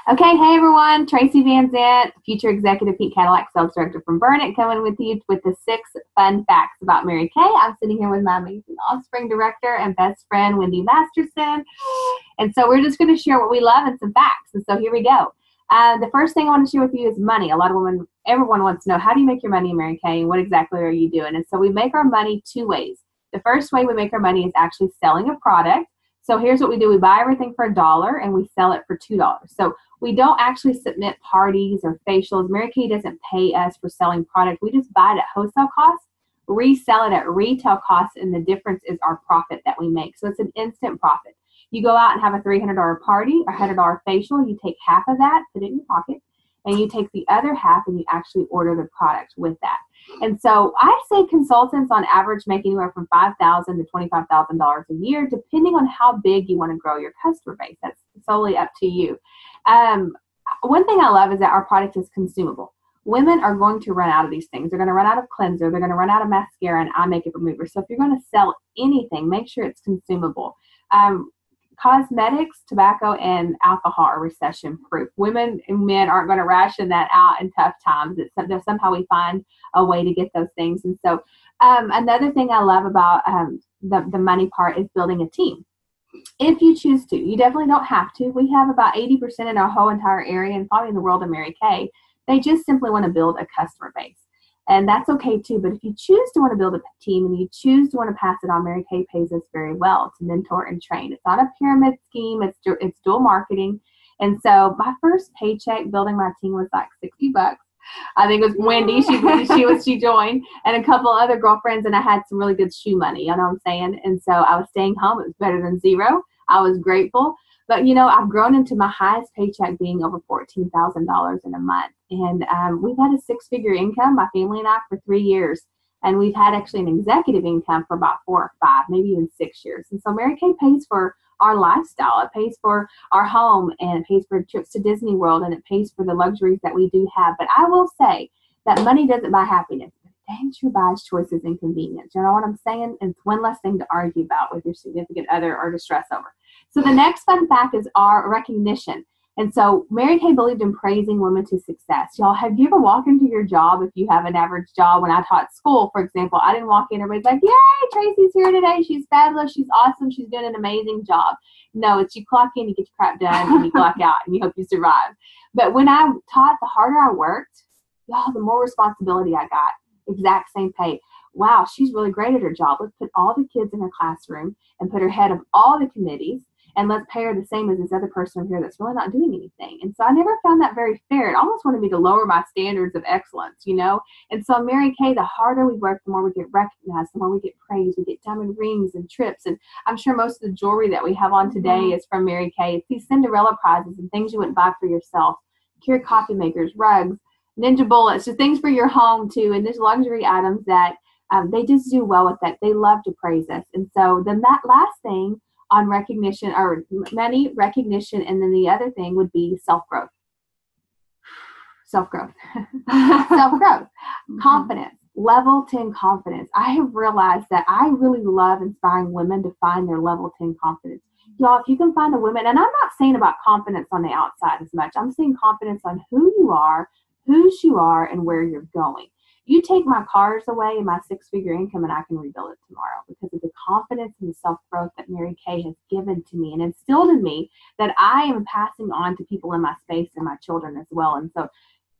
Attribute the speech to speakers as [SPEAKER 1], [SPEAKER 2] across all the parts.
[SPEAKER 1] Okay, hey everyone, Tracy Van Zant, future executive Pete Cadillac sales director from Burnett, coming with you with the 6 fun facts about Mary Kay. I'm sitting here with my amazing offspring director and best friend, Wendy Masterson. And so we're just going to share what we love and some facts. And so here we go. The first thing I want to share with you is money. A lot of women, everyone wants to know, how do you make your money in Mary Kay and what exactly are you doing? And so we make our money 2 ways. The first way we make our money is actually selling a product. So here's what we do. We buy everything for $1 and we sell it for $2. So we don't actually submit parties or facials. Mary Kay doesn't pay us for selling product. We just buy it at wholesale cost, resell it at retail cost, and the difference is our profit that we make. So it's an instant profit. You go out and have a $300 party, a $100 facial, you take half of that, put it in your pocket, and you take the other half and you actually order the product with that. And so I say consultants on average make anywhere from $5,000 to $25,000 a year, depending on how big you want to grow your customer base. That's solely up to you. One thing I love is that our product is consumable. Women are going to run out of these things. They're going to run out of cleanser. They're going to run out of mascara and eye makeup remover. So if you're going to sell anything, make sure it's consumable. Cosmetics, tobacco, and alcohol are recession proof. Women and men aren't going to ration that out in tough times. Somehow we find a way to get those things. And so another thing I love about the money part is building a team. If you choose to, you definitely don't have to. We have about 80% in our whole entire area and probably in the world of Mary Kay. They just simply want to build a customer base. And that's okay too. But if you choose to want to build a team and you choose to want to pass it on, Mary Kay pays us very well to mentor and train. It's not a pyramid scheme. It's dual marketing. And so my first paycheck building my team was like $60. I think it was Wendy. She joined, and a couple other girlfriends, and I had some really good shoe money. You know what I'm saying? And so I was staying home. It was better than zero. I was grateful. But, you know, I've grown into my highest paycheck being over $14,000 in a month. And we've had a 6-figure income, my family and I, for 3 years. And we've had actually an executive income for about 4 or 5, maybe even 6 years. And so Mary Kay pays for our lifestyle. It pays for our home, and it pays for trips to Disney World, and it pays for the luxuries that we do have. But I will say that money doesn't buy happiness. It sure buys choices and convenience. You know what I'm saying? And it's one less thing to argue about with your significant other or to stress over. So the next fun fact is our recognition. And so Mary Kay believed in praising women to success. Y'all, have you ever walked into your job, if you have an average job? When I taught school, for example, I didn't walk in, everybody's like, yay, Tracy's here today. She's fabulous. She's awesome. She's doing an amazing job. No, it's you clock in, you get your crap done, and you clock out, and you hope you survive. But when I taught, the harder I worked, y'all, the more responsibility I got. Exact same pay. Wow, she's really great at her job. Let's put all the kids in her classroom and put her head of all the committees, and let's pay her the same as this other person over here that's really not doing anything. And so I never found that very fair. It almost wanted me to lower my standards of excellence, you know? And so Mary Kay, the harder we work, the more we get recognized, the more we get praised. We get diamond rings and trips. And I'm sure most of the jewelry that we have on today is from Mary Kay. It's these Cinderella prizes and things you wouldn't buy for yourself. Keurig coffee makers, rugs, Ninja bullets, just things for your home too. And there's luxury items that they just do well with that. They love to praise us. And so then that last thing on recognition, or money, recognition, and then the other thing would be self-growth. Self-growth. Self-growth. Confidence. Level 10 confidence. I have realized that I really love inspiring women to find their level 10 confidence. Y'all, if you can find a woman, and I'm not saying about confidence on the outside as much. I'm saying confidence on who you are, whose you are, and where you're going. You take my cars away and my 6-figure income, and I can rebuild it tomorrow because of the confidence and the self-growth that Mary Kay has given to me and instilled in me that I am passing on to people in my space and my children as well. And so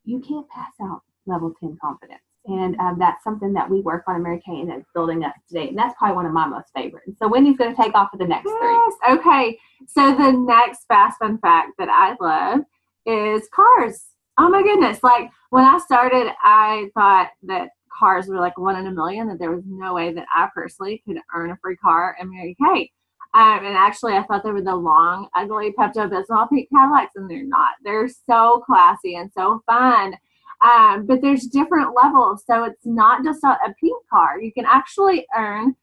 [SPEAKER 1] you can't pass out level 10 confidence. And that's something that we work on in Mary Kay and is building us today. And that's probably one of my most favorites. So Wendy's going to take off with the next 3.
[SPEAKER 2] Okay. So the next fast fun fact that I love is cars. Oh my goodness. Like when I started, I thought that cars were like 1 in a million, that there was no way that I personally could earn a free car in Mary Kay. And actually I thought they were the long, ugly Pepto-Bismol pink Cadillacs, and they're not. They're so classy and so fun. But there's different levels. So it's not just a pink car. You can actually earn,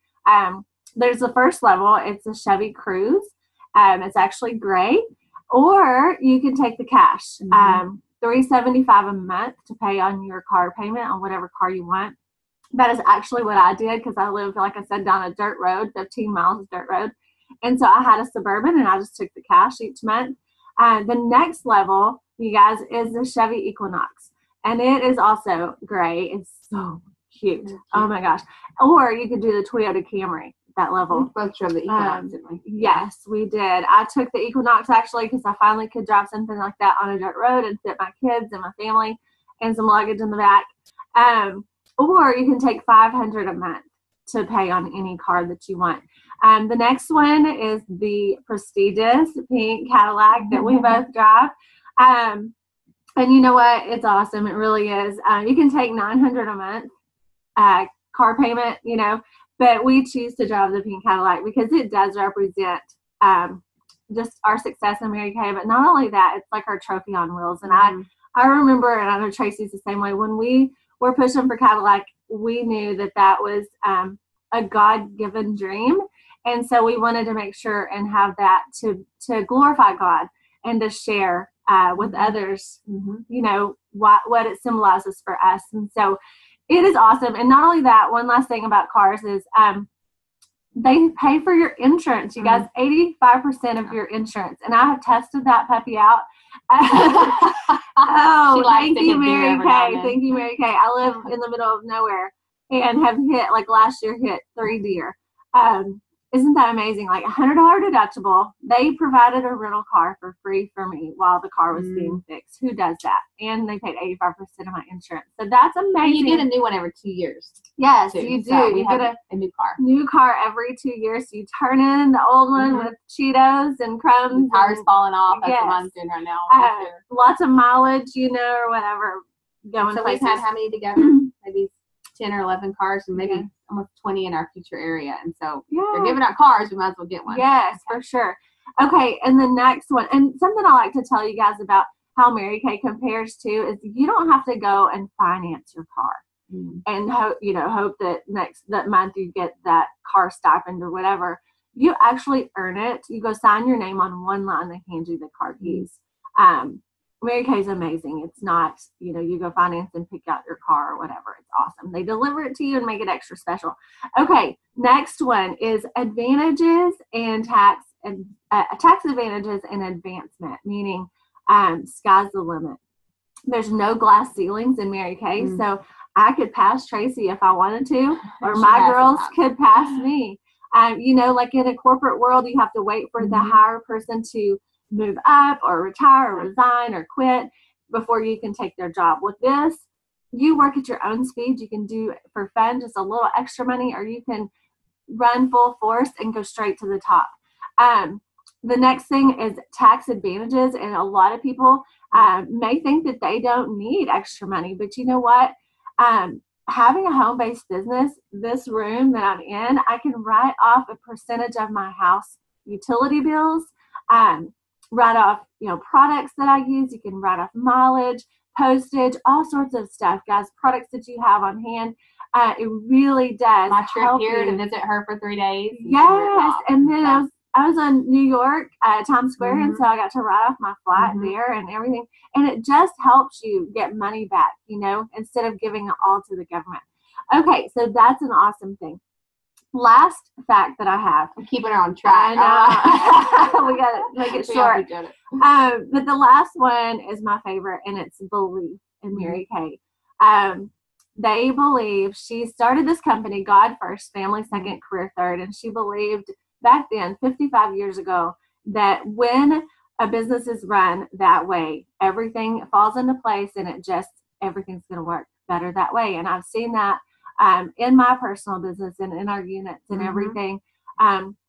[SPEAKER 2] there's the first level. It's a Chevy Cruze. It's actually gray. Or you can take the cash. $375 a month to pay on your car payment on whatever car you want. That is actually what I did because I lived, like I said, down a dirt road, 15 miles of dirt road. And so I had a Suburban, and I just took the cash each month. The next level, you guys, is the Chevy Equinox. And it is also gray. It's so cute. Oh my gosh. Or you could do the Toyota Camry, that level.
[SPEAKER 1] We both drove the Equinox, didn't we?
[SPEAKER 2] Yes, we did. I took the Equinox actually because I finally could drive something like that on a dirt road and fit my kids and my family and some luggage in the back. Or you can take $500 a month to pay on any car that you want. The next one is the prestigious pink Cadillac that we both drive. And you know what? It's awesome. It really is. You can take $900 a month car payment, you know, but we choose to drive the pink Cadillac because it does represent just our success in Mary Kay. But not only that, it's like our trophy on wheels. And I remember, and I know Tracy's the same way, when we were pushing for Cadillac, we knew that that was a God-given dream. And so we wanted to make sure and have that to glorify God and to share with others, you know, what it symbolizes for us. And so it is awesome. And not only that, one last thing about cars is they pay for your insurance. You guys, 85% of your insurance. And I have tested that puppy out. Thank you, Mary Kay. Thank you, Mary Kay. I live in the middle of nowhere and have like last year hit 3 deer. Isn't that amazing? Like $100 deductible. They provided a rental car for free for me while the car was being fixed. Who does that? And they paid 85% of my insurance. So that's amazing.
[SPEAKER 1] You get a new one every 2 years.
[SPEAKER 2] Yes, too. You do. So you get
[SPEAKER 1] a new car.
[SPEAKER 2] New car every 2 years. So you turn in the old one with Cheetos and crumbs.
[SPEAKER 1] The tires falling off. That's what I'm doing right now.
[SPEAKER 2] Lots of mileage, you know, or whatever. Going
[SPEAKER 1] so
[SPEAKER 2] places.
[SPEAKER 1] We've had how many together? Maybe 10 or 11 cars, and maybe almost 20 in our future area. And so if they're giving out cars, we might as well get one.
[SPEAKER 2] Yes, for sure. Okay, and the next one, and something I like to tell you guys about how Mary Kay compares to is you don't have to go and finance your car and hope that month you get that car stipend or whatever. You actually earn it. You go sign your name on one line, they hand you the car keys. Mary Kay is amazing. It's not, you go finance and pick out your car or whatever. It's awesome. They deliver it to you and make it extra special. Okay, next one is advantages and tax advantages and advancement, meaning sky's the limit. There's no glass ceilings in Mary Kay, so I could pass Tracy if I wanted to, or my girls could pass me. Like in a corporate world, you have to wait for the higher person to move up or retire or resign or quit before you can take their job. With this, you work at your own speed. You can do it for fun, just a little extra money, or you can run full force and go straight to the top. The next thing is tax advantages, and a lot of people may think that they don't need extra money, but you know what? Having a home-based business, this room that I'm in, I can write off a percentage of my house utility bills, write off, products that I use. You can write off mileage, postage, all sorts of stuff, guys, products that you have on hand. It really does.
[SPEAKER 1] My trip here to visit her for 3 days.
[SPEAKER 2] Yes. And then I was in New York, Times Square, and so I got to write off my flight there and everything. And it just helps you get money back, instead of giving it all to the government. Okay, so that's an awesome thing. Last fact that I have.
[SPEAKER 1] I'm keeping her on track.
[SPEAKER 2] I know. We got to make it short. But the last one is my favorite, and it's belief in Mary Kay. They believe, she started this company, God First, Family Second, Career Third, and she believed back then, 55 years ago, that when a business is run that way, everything falls into place and everything's going to work better that way. And I've seen that in my personal business and in our units and everything.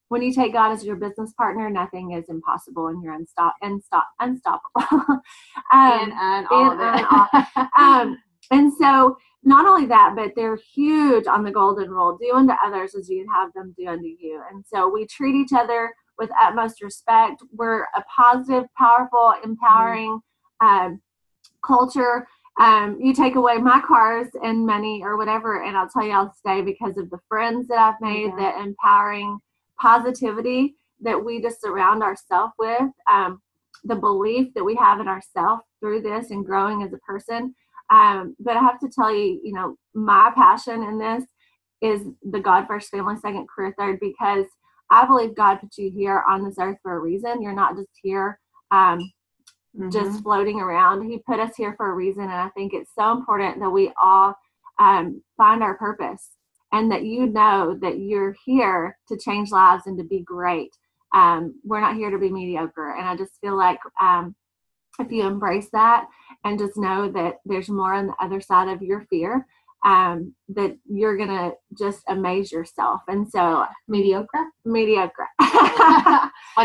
[SPEAKER 2] When you take God as your business partner, nothing is impossible, and you're unstoppable. And so not only that, but they're huge on the golden rule: do unto others as you'd have them do unto you. And so we treat each other with utmost respect. We're a positive, powerful, empowering culture. You take away my cars and money or whatever, and I'll tell you, I'll stay because of the friends that I've made, the empowering positivity that we just surround ourselves with, the belief that we have in ourselves through this and growing as a person. But I have to tell you, my passion in this is the God First, Family Second, Career Third, because I believe God put you here on this earth for a reason. You're not just here just floating around. He put us here for a reason, and I think it's so important that we all find our purpose, and that you know that you're here to change lives and to be great. We're not here to be mediocre, and I just feel like if you embrace that and just know that there's more on the other side of your fear, that you're going to just amaze yourself. And so
[SPEAKER 1] mediocre.
[SPEAKER 2] One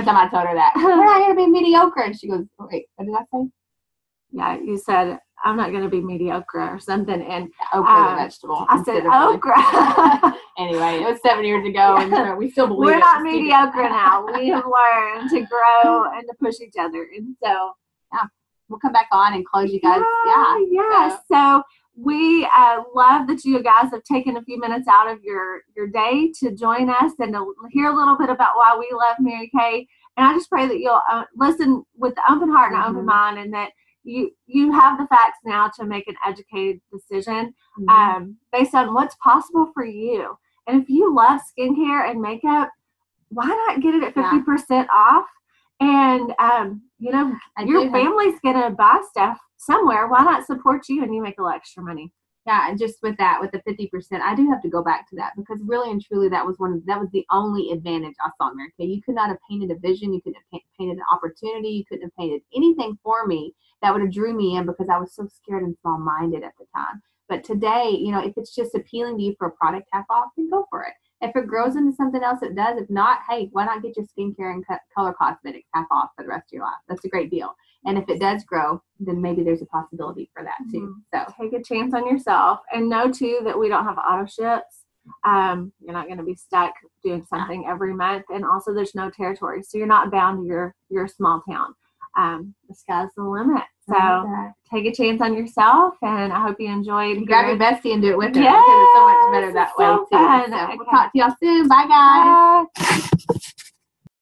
[SPEAKER 1] time I told her that. We're not here to be mediocre. And she goes, wait, what did I say?
[SPEAKER 2] Yeah, you said, I'm not going to be mediocre or something. And
[SPEAKER 1] okra, the vegetable.
[SPEAKER 2] I said okra.
[SPEAKER 1] Anyway, it was 7 years ago, and so we still believe
[SPEAKER 2] we're not mediocre now. We have learned to grow and to push each other. And so,
[SPEAKER 1] yeah, we'll come back on and close you guys.
[SPEAKER 2] Yeah. So we love that you guys have taken a few minutes out of your day to join us and to hear a little bit about why we love Mary Kay. And I just pray that you'll listen with the open heart and open mind, and that you have the facts now to make an educated decision based on what's possible for you. And if you love skincare and makeup, why not get it at 50% off? And, your family's going to buy stuff somewhere. Why not support you and you make a little extra money?
[SPEAKER 1] Yeah, and just with that, with the 50%, I do have to go back to that, because really and truly that was the only advantage I saw in Mary Kay. You could not have painted a vision. You couldn't have painted an opportunity. You couldn't have painted anything for me that would have drew me in, because I was so scared and small-minded at the time. But today, if it's just appealing to you for a product half off, then go for it. If it grows into something else, it does. If not, hey, why not get your skincare and color cosmetics half off for the rest of your life? That's a great deal. And if it does grow, then maybe there's a possibility for that too. So
[SPEAKER 2] take a chance on yourself, and know too that we don't have auto ships. You're not going to be stuck doing something every month, and also there's no territory, so you're not bound to your small town. The sky's the limit. So take a chance on yourself, and I hope you enjoyed.
[SPEAKER 1] Grab your bestie and do it with her, because it's so much better that way too. So we'll talk to y'all soon. Bye, guys. Bye.